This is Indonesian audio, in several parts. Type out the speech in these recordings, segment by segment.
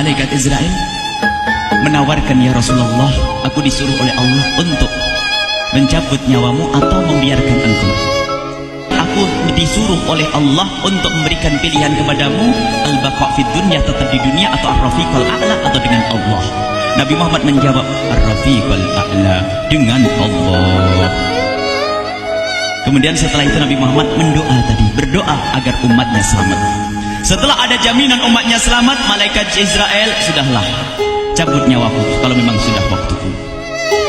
malaikat Israel menawarkan, ya Rasulullah, aku disuruh oleh Allah untuk mencabut nyawamu atau membiarkan engkau. Aku disuruh oleh Allah untuk memberikan pilihan kepadamu, al-baqa' fid dunya, tetap di dunia, atau ar-rafiqal a'la, atau dengan Allah. Nabi Muhammad menjawab, ar-rafiqal a'la, dengan Allah. Kemudian setelah itu Nabi Muhammad berdoa agar umatnya selamat. Setelah ada jaminan umatnya selamat, malaikat Israel, sudahlah, cabut nyawaku kalau memang sudah waktuku.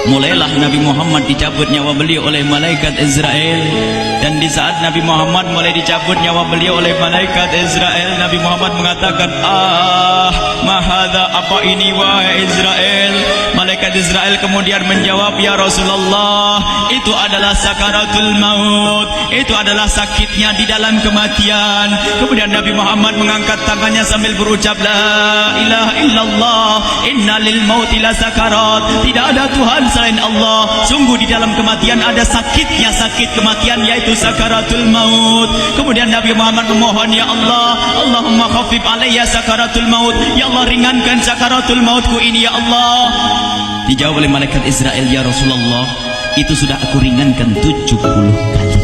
Mulailah Nabi Muhammad dicabut nyawa beliau oleh malaikat Israel. Dan di saat Nabi Muhammad mulai dicabut nyawa beliau oleh malaikat Israel, Nabi Muhammad mengatakan, mahadha, apa ini wahai Israel? Malaikat Israel kemudian menjawab, ya Rasulullah, itu adalah sakaratul maut, itu adalah sakitnya di dalam kematian. Kemudian Nabi Muhammad mengangkat tangannya sambil berucap, la ilaha illallah, inna lil mauti la sakarat, tidak ada Tuhan selain Allah, sungguh di dalam kematian ada sakitnya, sakit kematian, yaitu sakaratul maut. Kemudian Nabi Muhammad memohon, ya Allah, Allahumma khafif alayya sakaratul maut, ya Allah, ringankan sakaratul mautku ini, ya Allah. Dijawab oleh malaikat Israel, ya Rasulullah, itu sudah aku ringankan 70 kali.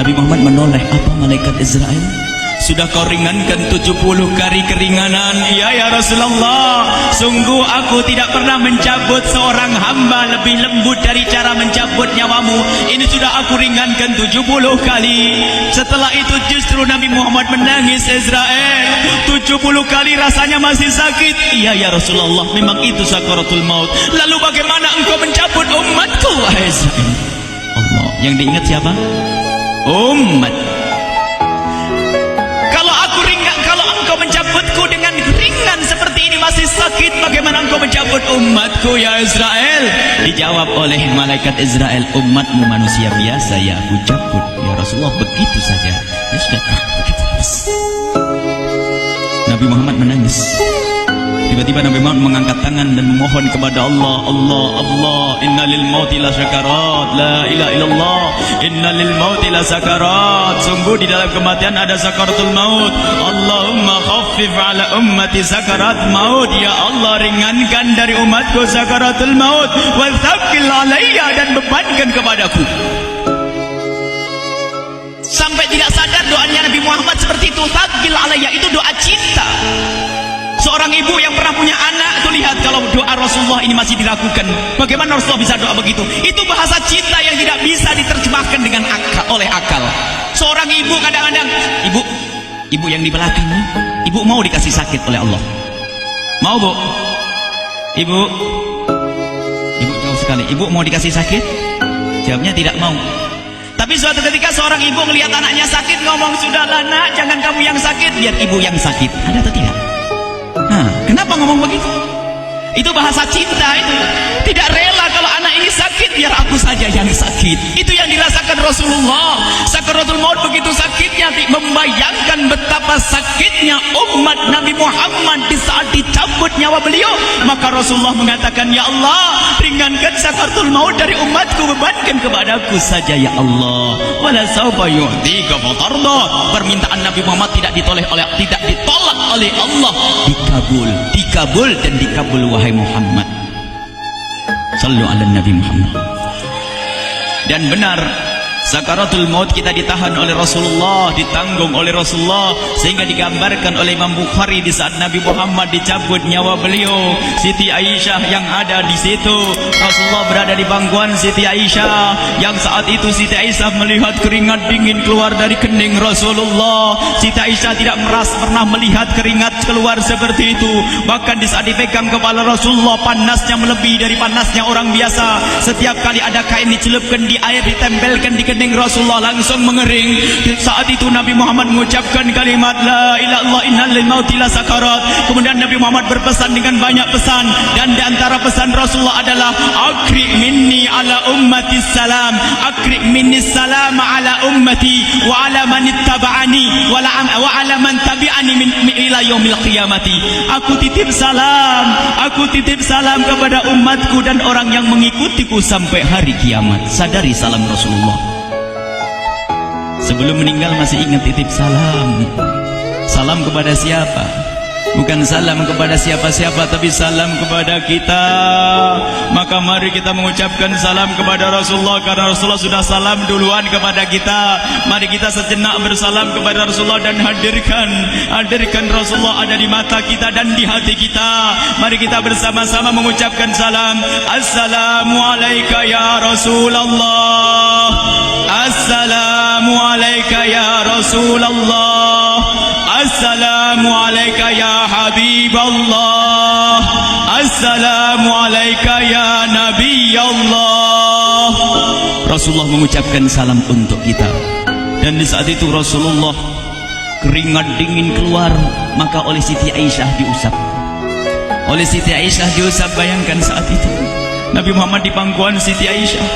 Nabi Muhammad menoleh, apa malaikat Israel? Sudah kau ringankan 70 kali keringanan? Iya ya Rasulullah, sungguh aku tidak pernah mencabut seorang hamba lebih lembut dari cara mencabut nyawamu. Ini sudah aku ringankan 70 kali. Setelah itu justru Nabi Muhammad menangis, Israel, 70 kali rasanya masih sakit. Iya ya Rasulullah, memang itu sakaratul maut. Lalu bagaimana engkau mencabut umatku, wahai Israel? Allah, yang diingat siapa? Umat. Kalau engkau mencabutku dengan ringan seperti ini masih sakit, bagaimana engkau mencabut umatku, ya Israel? Dijawab oleh malaikat Israel, umatmu manusia biasa, ya aku cabut, ya Rasulullah, begitu saja. Ya sudah, begitu. Nabi Muhammad menangis. Tiba-tiba Nabi Muhammad mengangkat tangan dan memohon kepada Allah, Allah, Allah, inna lil mauti la sakarat, la ilaha illallah, inna lil mauti la sakarat, sungguh di dalam kematian ada sakaratul maut. Allahumma khaffif ala ummati sakarat maut, ya Allah, ringankan dari umatku sakaratul maut, wa thaqqil alayya, dan bebankan kepadaku. Sampai tidak sadar doanya Nabi Muhammad seperti itu, thaqqil alayya, itu doa cinta. Seorang ibu yang pernah punya anak, tuh lihat kalau doa Rasulullah ini masih dilakukan. Bagaimana Rasulullah bisa doa begitu? Itu bahasa cinta yang tidak bisa diterjemahkan dengan oleh akal. Seorang ibu kadang-kadang, ibu yang di belakang, ibu mau dikasih sakit oleh Allah? Mau, Bu? Ibu jauh sekali. Ibu mau dikasih sakit? Jawabnya tidak mau. Tapi suatu ketika seorang ibu melihat anaknya sakit, ngomong, sudahlah nak, jangan kamu yang sakit, biar ibu yang sakit. Ada atau tidak? Kenapa ngomong begitu? Itu bahasa cinta itu. Tidak rela kalau anak ini sakit, biar aku saja yang sakit. Itu yang dirasakan Rasulullah. Sakaratul maut begitu sakitnya, membayangkan betapa sakitnya umat Nabi Muhammad di saat dicabut nyawa beliau. Maka Rasulullah mengatakan, ya Allah, ringankan sakaratul maut dari umatku, bebankan kepadaku saja, ya Allah. Wala sawfa yu'tika fatarda. Permintaan Nabi Muhammad tidak ditolak oleh Allah, dikabul dan dikabul, wahai Muhammad. Sallu ala Nabi Muhammad. Dan benar, sakaratul maut kita ditahan oleh Rasulullah, ditanggung oleh Rasulullah, sehingga digambarkan oleh Imam Bukhari di saat Nabi Muhammad dicabut nyawa beliau, Siti Aisyah yang ada di situ. Rasulullah berada di pangkuan Siti Aisyah, yang saat itu Siti Aisyah melihat keringat dingin keluar dari kening Rasulullah. Siti Aisyah tidak pernah melihat keringat keluar seperti itu. Bahkan di saat dipegang kepala Rasulullah, panasnya melebihi dari panasnya orang biasa. Setiap kali ada kain dicelupkan di air, ditempelkan di kening Rasulullah, langsung mengering. Saat itu Nabi Muhammad mengucapkan kalimat la ilaha illallah, innal lil mauti la sakarat. Kemudian Nabi Muhammad berpesan dengan banyak pesan, dan di antara pesan Rasulullah adalah akri minni ala ummati salam, akri minni salam ala ummati wa ala man ittaba'ani wa ala man tabi'ani min ila yaumil qiyamati. Aku titip salam kepada umatku dan orang yang mengikutiku sampai hari kiamat. Sadari salam Rasulullah. Sebelum meninggal masih ingat titip salam. Salam kepada siapa? bukan salam kepada siapa-siapa, tapi salam kepada kita. Maka mari kita mengucapkan salam kepada Rasulullah, karena Rasulullah sudah salam duluan kepada kita. Mari kita sejenak bersalam kepada Rasulullah dan hadirkan Rasulullah ada di mata kita dan di hati kita. Mari kita bersama-sama mengucapkan salam. Assalamualaikum ya Rasulullah, Assalamualaikum ya Rasulullah, Assalamualaikum ya Habiballah, Assalamualaikum ya Nabi Allah. Rasulullah mengucapkan salam untuk kita. Dan di saat itu Rasulullah keringat dingin keluar, maka oleh Siti Aisyah diusap. Oleh Siti Aisyah diusap, bayangkan saat itu Nabi Muhammad di pangkuan Siti Aisyah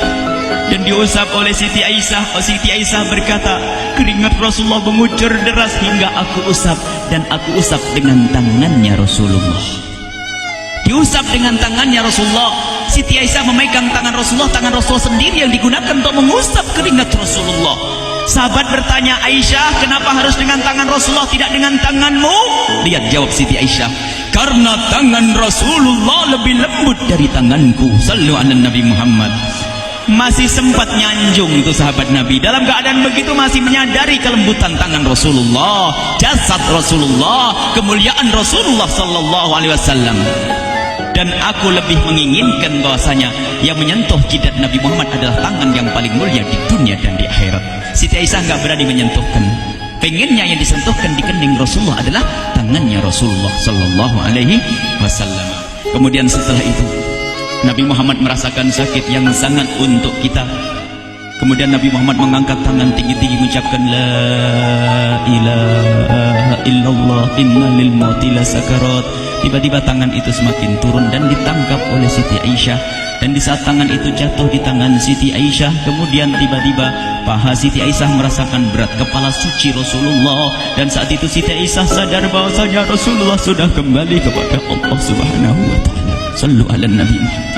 dan diusap oleh Siti Aisyah. Siti Aisyah berkata, keringat Rasulullah mengucur deras hingga aku usap, dan aku usap dengan tangannya Rasulullah. Diusap dengan tangannya Rasulullah. Siti Aisyah memegang tangan Rasulullah sendiri yang digunakan untuk mengusap keringat Rasulullah. Sahabat bertanya, Aisyah, kenapa harus dengan tangan Rasulullah tidak dengan tanganmu? Lihat jawab Siti Aisyah, karena tangan Rasulullah lebih lembut dari tanganku. Sallu ala Nabi Muhammad. Masih sempat nyanjung itu sahabat Nabi. Dalam keadaan begitu masih menyadari kelembutan tangan Rasulullah, jasad Rasulullah, kemuliaan Rasulullah sallallahu alaihi wasallam. Dan aku lebih menginginkan bahwasanya yang menyentuh jidat Nabi Muhammad adalah tangan yang paling mulia di dunia dan di akhirat. Siti Aisyah enggak berani menyentuhkan. Pengennya yang disentuhkan di kening Rasulullah adalah tangannya Rasulullah sallallahu alaihi wasallam. Kemudian setelah itu Nabi Muhammad merasakan sakit yang sangat untuk kita. Kemudian Nabi Muhammad mengangkat tangan tinggi-tinggi mengucapkan la ilaha illallah inna lil mauti lasakarat. Tiba-tiba tangan itu semakin turun dan ditangkap oleh Siti Aisyah. Dan di saat tangan itu jatuh di tangan Siti Aisyah, kemudian tiba-tiba paha Siti Aisyah merasakan berat kepala suci Rasulullah. Dan saat itu Siti Aisyah sadar bahwasanya Rasulullah sudah kembali kepada Allah Subhanahu wa taala. Sallu ala Nabi Muhammad.